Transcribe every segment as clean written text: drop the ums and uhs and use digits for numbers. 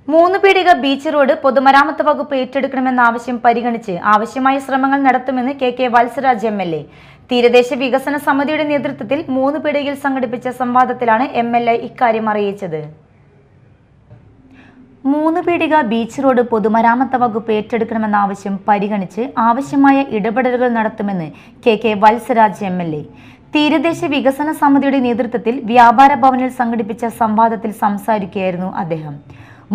മൂന്ന് പീടിക beach road പൊതുമരാമത്ത് വകുപ്പ് ഏറ്റെടുക്കണമെന്ന ആവശ്യം പരിഗണിച്ച് ആവശ്യമായ ശ്രമങ്ങൾ നടത്തുമെന്ന് കെ വത്സരാജ് MLA. തീരദേശ വികസന സമിതിയുടെ നേതൃത്വത്തിൽ മൂന്ന് പീടികയിൽ സംഘടിപ്പിച്ച സംവാദത്തിലാണ് MLA ഇക്കാര്യം അറിയിച്ചത്. മൂന്ന് പീടിക ബീച്ച് റോഡ് പൊതുമരാമത്ത് വകുപ്പ് ഏറ്റെടുക്കണമെന്ന ആവശ്യം പരിഗണിച്ച് ആവശ്യമായ ഇടപെടലുകൾ നടത്തുമെന്ന് കെ വത്സരാജ് MLA. തീരദേശ വികസന സമിതിയുടെ നേതൃത്വത്തിൽ വ്യാപാര ഭവനിൽ സംഘടിപ്പിച്ച സംവാദത്തിൽ സംസാരിക്കുകയായിരുന്നു അദ്ദേഹം.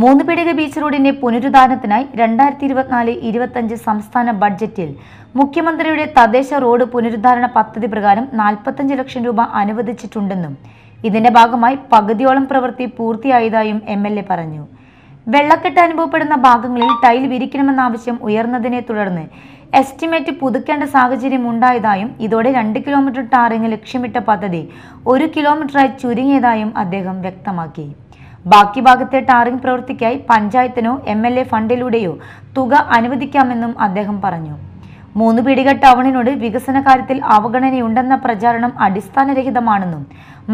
മൂന്ന് പീടിക ബീച്ച് റോഡിന്റെ പുനരുദ്ധാരണത്തിനായി 2024-25 സംസ്ഥാന ബഡ്ജറ്റിൽ മുഖ്യമന്ത്രിയുടെ തദ്ദേശ റോഡ് പുനരുദ്ധാരണ പദ്ധതി പ്രകാരം 45 ലക്ഷം രൂപ അനുവദിച്ചിട്ടുണ്ടെന്നും ഇതിന്റെ ഭാഗമായി പകുതിയോളം പ്രവൃത്തി പൂർത്തിയായതായും MLA പറഞ്ഞു. വെള്ളക്കെട്ട് അനുഭവപ്പെടുന്ന ഭാഗങ്ങളിൽ ടൈൽ വിരിക്കണമെന്ന ആവശ്യം ഉയർന്നതിനെ തുടർന്ന് എസ്റ്റിമേറ്റ് പുതുക്കേണ്ട സാഹചര്യം ഉണ്ടായതായും ഇതോടെ 2 കിലോമീറ്റർ ടാറിംഗ് ലക്ഷ്യമിട്ട പദ്ധതി 1 കിലോമീറ്ററായി ചുരുങ്ങിയതായും അദ്ദേഹം വ്യക്തമാക്കി. ബാക്കി ഭാഗത്തെ ടാറിംഗ് പ്രവൃത്തിക്കായി പഞ്ചായത്തിനോ MLA ഫണ്ടിലൂടെയോ തുക അനുവദിക്കാമെന്നും അദ്ദേഹം പറഞ്ഞു. മൂന്ന് പീടിക ടൗണിനോട് വികസന കാര്യത്തിൽ അവഗണനയുണ്ടെന്ന പ്രചാരണം അടിസ്ഥാനരഹിതമാണെന്നും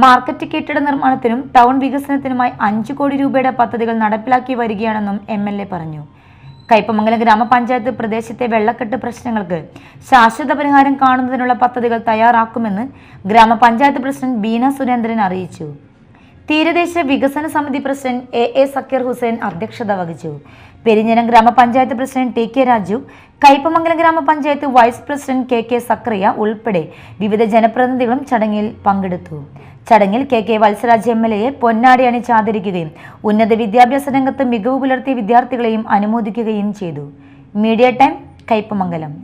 മാർക്കറ്റ് കെട്ടിട നിർമ്മാണത്തിനും ടൗൺ വികസനത്തിനുമായി 5 കോടി രൂപയുടെ പദ്ധതികൾ നടപ്പിലാക്കി വരികയാണെന്നും MLA പറഞ്ഞു. കയ്പമംഗലം ഗ്രാമപഞ്ചായത്ത് പ്രദേശത്തെ വെള്ളക്കെട്ട് പ്രശ്നങ്ങൾക്ക് ശാശ്വത പരിഹാരം കാണുന്നതിനുള്ള പദ്ധതികൾ തയ്യാറാക്കുമെന്ന് ഗ്രാമപഞ്ചായത്ത് പ്രസിഡന്റ് ബീന സുരേന്ദ്രൻ അറിയിച്ചു. തീരദേശ വികസന സമിതി പ്രസിഡന്റ് A സക്കീർ ഹുസൈൻ അധ്യക്ഷത വഹിച്ചു. പെരിഞ്ഞനം ഗ്രാമപഞ്ചായത്ത് പ്രസിഡന്റ് TK രാജു, കയ്പമംഗലം ഗ്രാമപഞ്ചായത്ത് വൈസ് പ്രസിഡന്റ് KK സക്രിയ ഉൾപ്പെടെ വിവിധ ജനപ്രതിനിധികളും ചടങ്ങിൽ പങ്കെടുത്തു. ചടങ്ങിൽ കെ വത്സരാജ് MLA പൊന്നാടി അണിച്ച് ആദരിക്കുകയും ഉന്നത വിദ്യാഭ്യാസ രംഗത്ത് മികവ് പുലർത്തിയ വിദ്യാർത്ഥികളെയും അനുമോദിക്കുകയും ചെയ്തു. Media time, Kaipamangalam.